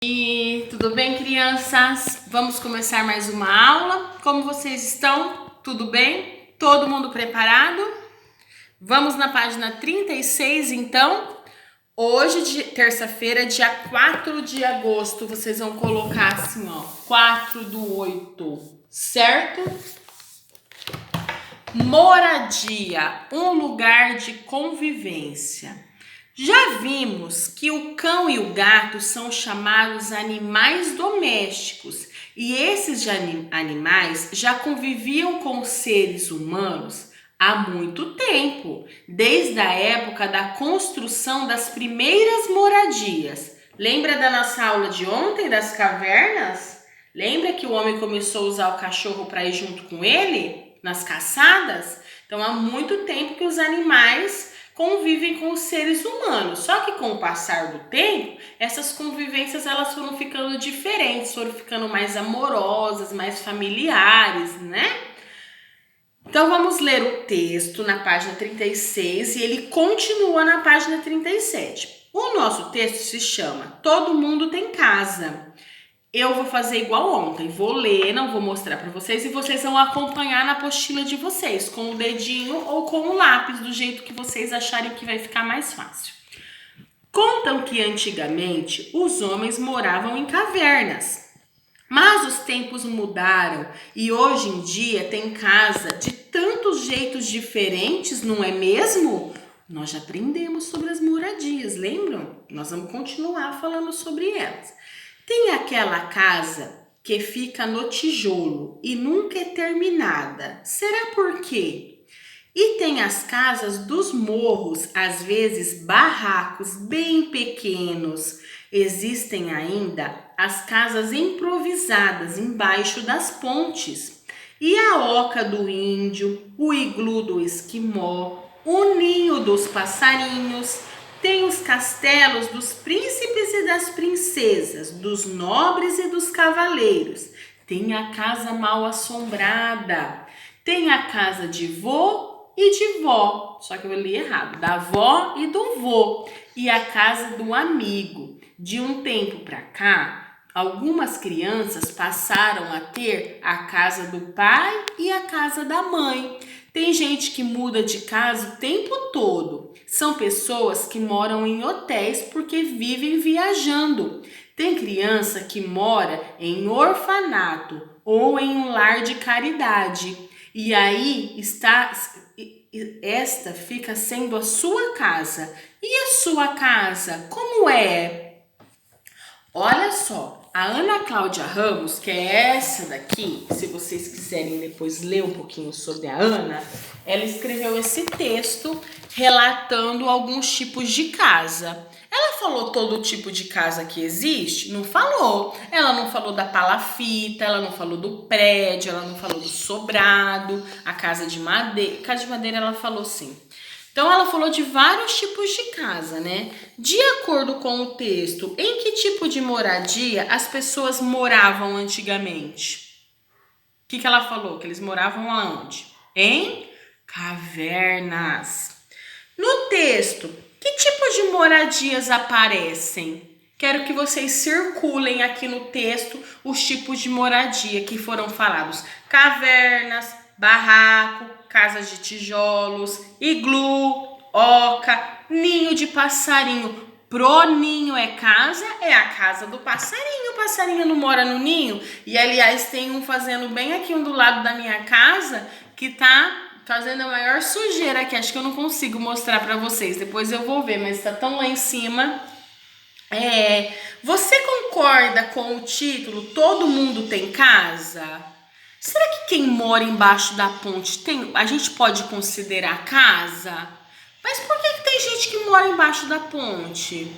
E tudo bem, crianças? Vamos começar mais uma aula. Como vocês estão? Tudo bem? Todo mundo preparado? Vamos na página 36, então. Hoje, terça-feira, dia 4 de agosto, vocês vão colocar assim, ó, 4/8, certo? Moradia, um lugar de convivência. Já vimos que o cão e o gato são chamados animais domésticos e esses animais já conviviam com os seres humanos há muito tempo, desde a época da construção das primeiras moradias. Lembra da nossa aula de ontem das cavernas? Lembra que o homem começou a usar o cachorro para ir junto com ele nas caçadas? Então há muito tempo que os animais convivem com os seres humanos. Só que com o passar do tempo, essas convivências elas foram ficando diferentes, foram ficando mais amorosas, mais familiares, né? Então vamos ler o texto na página 36 e ele continua na página 37. O nosso texto se chama Todo Mundo Tem Casa. Eu vou fazer igual ontem, vou ler, não vou mostrar para vocês e vocês vão acompanhar na apostila de vocês, com o dedinho ou com o lápis, do jeito que vocês acharem que vai ficar mais fácil. Contam que antigamente os homens moravam em cavernas, mas os tempos mudaram e hoje em dia tem casa de tantos jeitos diferentes, não é mesmo? Nós já aprendemos sobre as moradias, lembram? Nós vamos continuar falando sobre elas. Tem aquela casa que fica no tijolo e nunca é terminada. Será por quê? E tem as casas dos morros, às vezes barracos bem pequenos. Existem ainda as casas improvisadas embaixo das pontes. E a oca do índio, o iglu do esquimó, o ninho dos passarinhos. Tem os castelos dos príncipes e das princesas, dos nobres e dos cavaleiros. Tem a casa mal assombrada. Tem a casa de vô e de vó. Só que eu li errado. Da vó e do vô. E a casa do amigo. De um tempo para cá, algumas crianças passaram a ter a casa do pai e a casa da mãe. Tem gente que muda de casa o tempo todo. São pessoas que moram em hotéis porque vivem viajando. Tem criança que mora em orfanato ou em um lar de caridade. E aí esta fica sendo a sua casa. E a sua casa, como é? Olha só. A Ana Cláudia Ramos, que é essa daqui, se vocês quiserem depois ler um pouquinho sobre a Ana, ela escreveu esse texto relatando alguns tipos de casa. Ela falou todo tipo de casa que existe? Não falou. Ela não falou da palafita, ela não falou do prédio, ela não falou do sobrado, a casa de madeira. Casa de madeira ela falou sim. Então, ela falou de vários tipos de casa, né? De acordo com o texto, em que tipo de moradia as pessoas moravam antigamente? O que ela falou? Que eles moravam aonde? Em cavernas. No texto, que tipo de moradias aparecem? Quero que vocês circulem aqui no texto os tipos de moradia que foram falados. Cavernas, barraco, casas de tijolos, iglu, oca, ninho de passarinho. Pro ninho é a casa do passarinho. O passarinho não mora no ninho. E aliás, tem um fazendo bem aqui do lado da minha casa que tá fazendo a maior sujeira aqui. Acho que eu não consigo mostrar pra vocês. Depois eu vou ver, mas tá tão lá em cima. Você concorda com o título Todo Mundo Tem Casa? Será que quem mora embaixo da ponte a gente pode considerar casa? Mas por que tem gente que mora embaixo da ponte?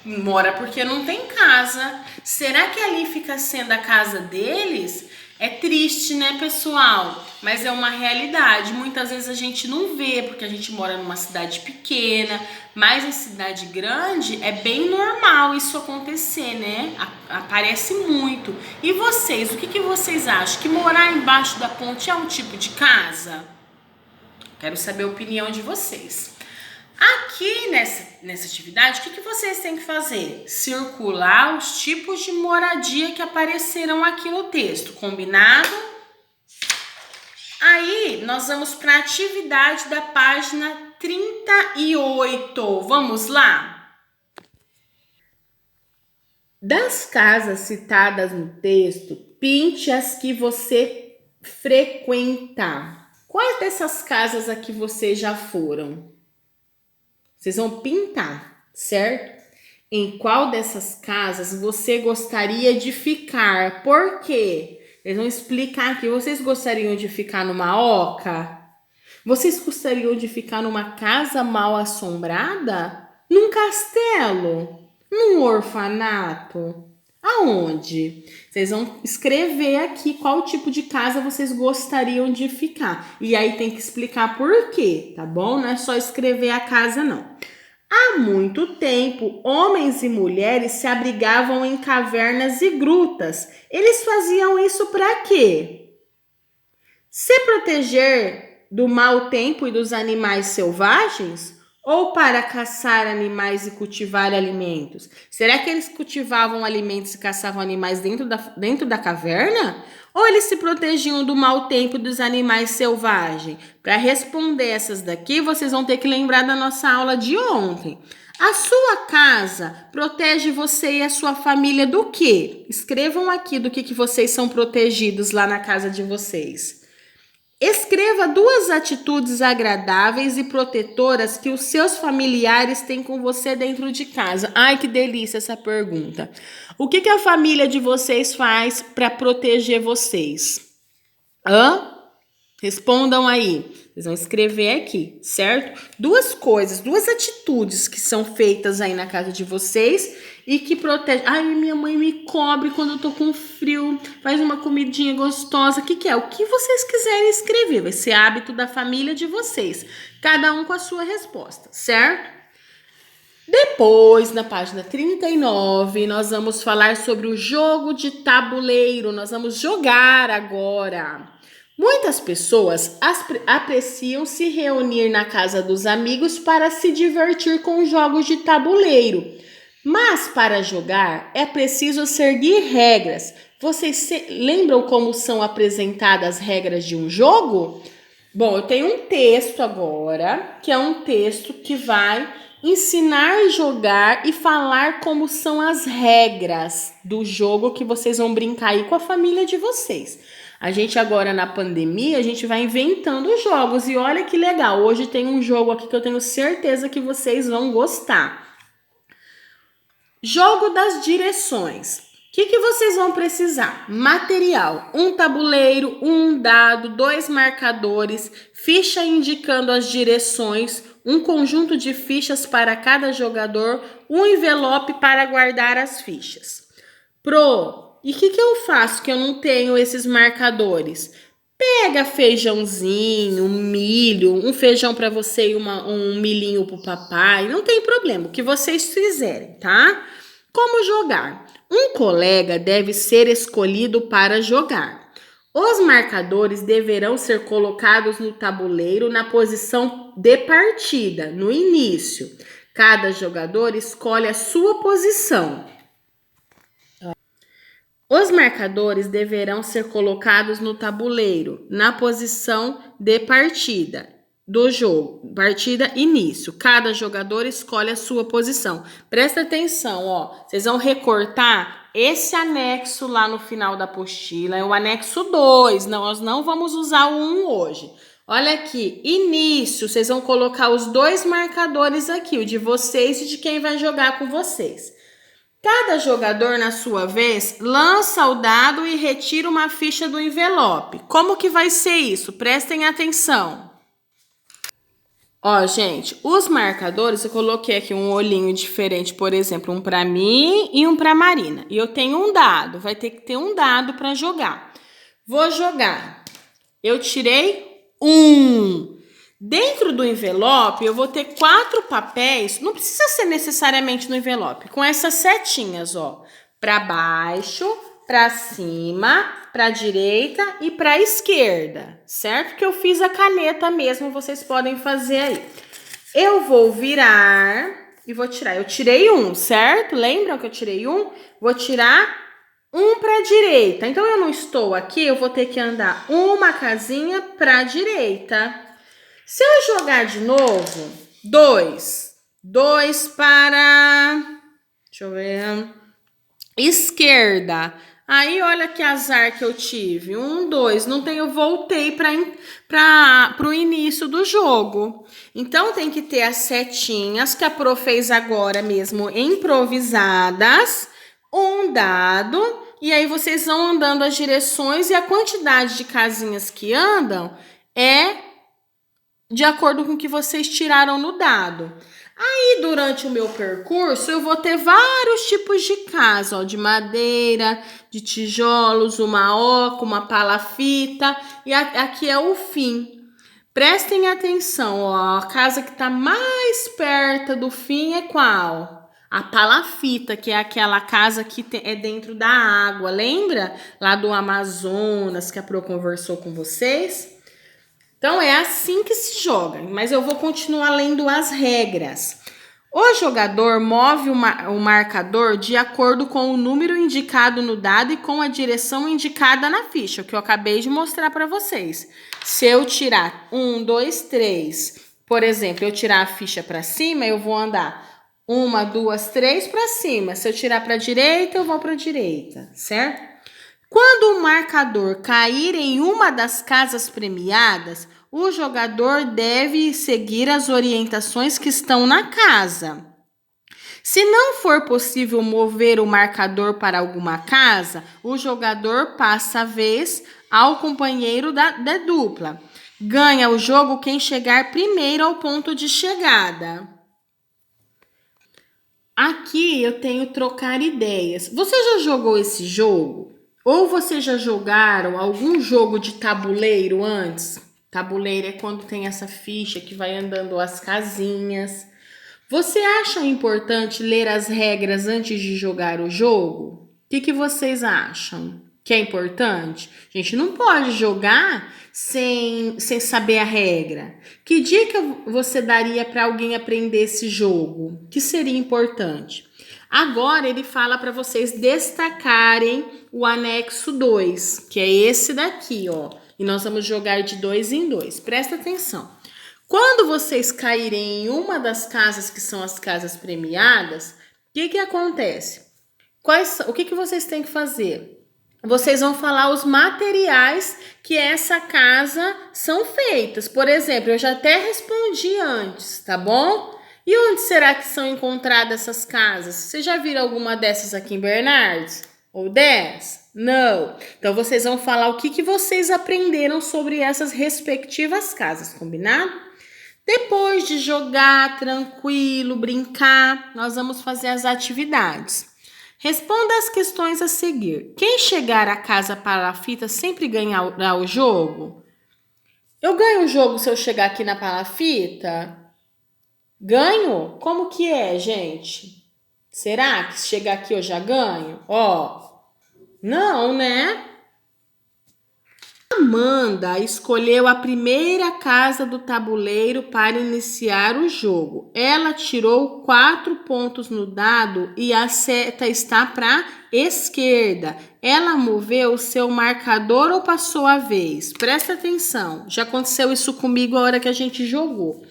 Mora porque não tem casa. Será que ali fica sendo a casa deles? É triste, né, pessoal? Mas é uma realidade. Muitas vezes a gente não vê, porque a gente mora numa cidade pequena, mas em cidade grande é bem normal isso acontecer, né? Aparece muito. E vocês, o que vocês acham? Que morar embaixo da ponte é um tipo de casa? Quero saber a opinião de vocês. Aqui nessa atividade, o que vocês têm que fazer? Circular os tipos de moradia que apareceram aqui no texto, combinado? Aí, nós vamos para a atividade da página 38. Vamos lá? Das casas citadas no texto, pinte as que você frequenta. Quais dessas casas aqui vocês já foram? Vocês vão pintar, certo? Em qual dessas casas você gostaria de ficar? Por quê? Eles vão explicar aqui. Vocês gostariam de ficar numa oca? Vocês gostariam de ficar numa casa mal assombrada? Num castelo? Num orfanato? Aonde? Vocês vão escrever aqui qual tipo de casa vocês gostariam de ficar. E aí tem que explicar por quê, tá bom? Não é só escrever a casa, não. Há muito tempo, homens e mulheres se abrigavam em cavernas e grutas. Eles faziam isso para quê? Se proteger do mau tempo e dos animais selvagens? Ou para caçar animais e cultivar alimentos? Será que eles cultivavam alimentos e caçavam animais dentro da caverna? Ou eles se protegiam do mau tempo dos animais selvagens? Para responder essas daqui, vocês vão ter que lembrar da nossa aula de ontem. A sua casa protege você e a sua família do quê? Escrevam aqui do que vocês são protegidos lá na casa de vocês. Escreva 2 atitudes agradáveis e protetoras que os seus familiares têm com você dentro de casa. Ai, que delícia essa pergunta. O que a família de vocês faz para proteger vocês? Respondam aí. Vocês vão escrever aqui, certo? 2 coisas, 2 atitudes que são feitas aí na casa de vocês e que protegem. Ai, minha mãe me cobre quando eu tô com frio, faz uma comidinha gostosa. O que é? O que vocês quiserem escrever. Vai ser hábito da família de vocês. Cada um com a sua resposta, certo? Depois, na página 39, nós vamos falar sobre o jogo de tabuleiro. Nós vamos jogar agora. Muitas pessoas apreciam se reunir na casa dos amigos para se divertir com jogos de tabuleiro. Mas para jogar é preciso seguir regras. Vocês lembram como são apresentadas as regras de um jogo? Bom, eu tenho um texto agora, que é um texto que vai ensinar a jogar e falar como são as regras do jogo que vocês vão brincar aí com a família de vocês. A gente agora na pandemia, a gente vai inventando jogos e olha que legal. Hoje tem um jogo aqui que eu tenho certeza que vocês vão gostar. Jogo das direções. O que vocês vão precisar? Material, um tabuleiro, um dado, 2 marcadores, ficha indicando as direções, um conjunto de fichas para cada jogador, um envelope para guardar as fichas. E o que eu faço que eu não tenho esses marcadores? Pega feijãozinho, milho, um feijão para você e um milhinho para o papai. Não tem problema, o que vocês fizerem, tá? Como jogar? Um colega deve ser escolhido para jogar. Os marcadores deverão ser colocados no tabuleiro na posição de partida, no início. Cada jogador escolhe a sua posição. Os marcadores deverão ser colocados no tabuleiro, na posição de partida do jogo. Partida, início. Cada jogador escolhe a sua posição. Presta atenção, ó. Vocês vão recortar esse anexo lá no final da apostila. É o anexo 2. Nós não vamos usar o 1 hoje. Olha aqui, início. Vocês vão colocar os 2 marcadores aqui, o de vocês e de quem vai jogar com vocês. Cada jogador, na sua vez, lança o dado e retira uma ficha do envelope. Como que vai ser isso? Prestem atenção. Ó, gente, os marcadores, eu coloquei aqui um olhinho diferente, por exemplo, um para mim e um para Marina. E eu tenho um dado, vai ter que ter um dado para jogar. Vou jogar. Eu tirei 1. Dentro do envelope, eu vou ter 4 papéis, não precisa ser necessariamente no envelope, com essas setinhas, ó, para baixo, para cima, para direita e para esquerda, certo? Que eu fiz a caneta mesmo, vocês podem fazer aí. Eu vou virar e vou tirar. Eu tirei um, certo? Lembram que eu tirei um? Vou tirar um para a direita. Então, eu não estou aqui, eu vou ter que andar uma casinha para a direita. Se eu jogar de novo, 2. 2 para... Deixa eu ver... esquerda. Aí, olha que azar que eu tive. 1, 2. Não tem, eu voltei para o início do jogo. Então, tem que ter as setinhas que a Pro fez agora mesmo, improvisadas. Um dado. E aí, vocês vão andando as direções e a quantidade de casinhas que andam é de acordo com o que vocês tiraram no dado. Aí, durante o meu percurso, eu vou ter vários tipos de casa, ó, de madeira, de tijolos, uma oca, uma palafita, e aqui é o fim. Prestem atenção, ó, a casa que está mais perto do fim é qual? A palafita, que é aquela casa que é dentro da água, lembra? Lá do Amazonas, que a Pro conversou com vocês? Então, é assim que se joga, mas eu vou continuar lendo as regras. O jogador move o marcador de acordo com o número indicado no dado e com a direção indicada na ficha, o que eu acabei de mostrar para vocês. Se eu tirar 1, 2, 3, por exemplo, eu tirar a ficha para cima, eu vou andar 1, 2, 3 para cima. Se eu tirar para a direita, eu vou para a direita, certo? Quando o marcador cair em uma das casas premiadas, o jogador deve seguir as orientações que estão na casa. Se não for possível mover o marcador para alguma casa, o jogador passa a vez ao companheiro da dupla. Ganha o jogo quem chegar primeiro ao ponto de chegada. Aqui eu tenho trocar ideias. Você já jogou esse jogo? Ou vocês já jogaram algum jogo de tabuleiro antes? Tabuleiro é quando tem essa ficha que vai andando as casinhas. Você acha importante ler as regras antes de jogar o jogo? O que vocês acham? Que é importante? A gente não pode jogar sem saber a regra. Que dica você daria para alguém aprender esse jogo? Que seria importante? Agora ele fala para vocês destacarem o anexo 2, que é esse daqui, ó. E nós vamos jogar de 2 em 2. Presta atenção. Quando vocês caírem em uma das casas que são as casas premiadas, o que acontece? O que vocês têm que fazer? Vocês vão falar os materiais que essa casa são feitas. Por exemplo, eu já até respondi antes, tá bom? E onde será que são encontradas essas casas? Vocês já viram alguma dessas aqui em Bernardes? Ou 10? Não. Então, vocês vão falar o que vocês aprenderam sobre essas respectivas casas, combinado? Depois de jogar tranquilo, brincar, nós vamos fazer as atividades. Responda as questões a seguir. Quem chegar à casa palafita sempre ganhará o jogo? Eu ganho o jogo se eu chegar aqui na palafita? Ganho? Como que é, gente? Será que se chegar aqui eu já ganho? Ó, não, né? Amanda escolheu a primeira casa do tabuleiro para iniciar o jogo. Ela tirou 4 pontos no dado e a seta está para a esquerda. Ela moveu o seu marcador ou passou a vez? Presta atenção, já aconteceu isso comigo a hora que a gente jogou.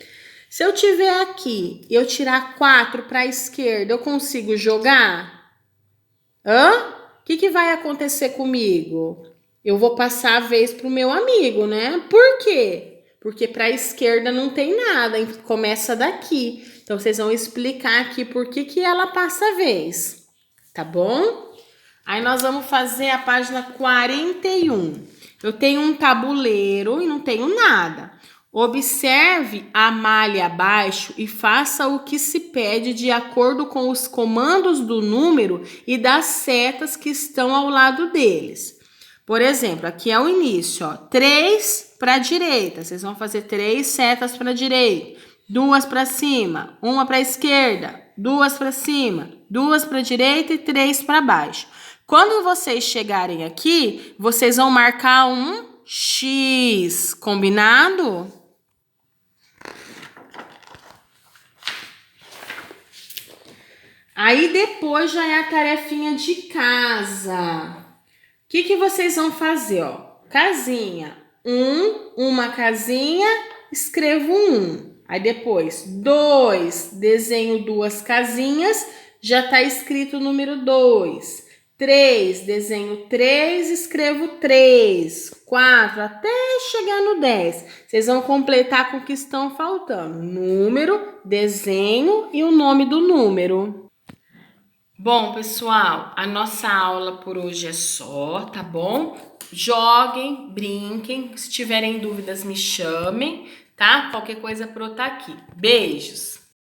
Se eu tiver aqui e eu tirar 4 para a esquerda, eu consigo jogar? O que vai acontecer comigo? Eu vou passar a vez pro meu amigo, né? Por quê? Porque para a esquerda não tem nada, começa daqui. Então, vocês vão explicar aqui por que ela passa a vez, tá bom? Aí, nós vamos fazer a página 41. Eu tenho um tabuleiro e não tenho nada. Observe a malha abaixo e faça o que se pede de acordo com os comandos do número e das setas que estão ao lado deles. Por exemplo, aqui é o início, ó, 3 para a direita. Vocês vão fazer 3 setas para a direita, 2 para cima, 1 para a esquerda, 2 para cima, 2 para a direita e 3 para baixo. Quando vocês chegarem aqui, vocês vão marcar um X, combinado? Aí depois já é a tarefinha de casa. O que vocês vão fazer, ó? Casinha. Uma casinha, escrevo 1. Aí depois, 2, desenho 2 casinhas, já tá escrito o número 2. 3, desenho 3, escrevo 3. 4, até chegar no 10. Vocês vão completar com o que estão faltando. Número, desenho e o nome do número. Bom, pessoal, a nossa aula por hoje é só, tá bom? Joguem, brinquem. Se tiverem dúvidas, me chamem, tá? Qualquer coisa, Pro tá aqui. Beijos!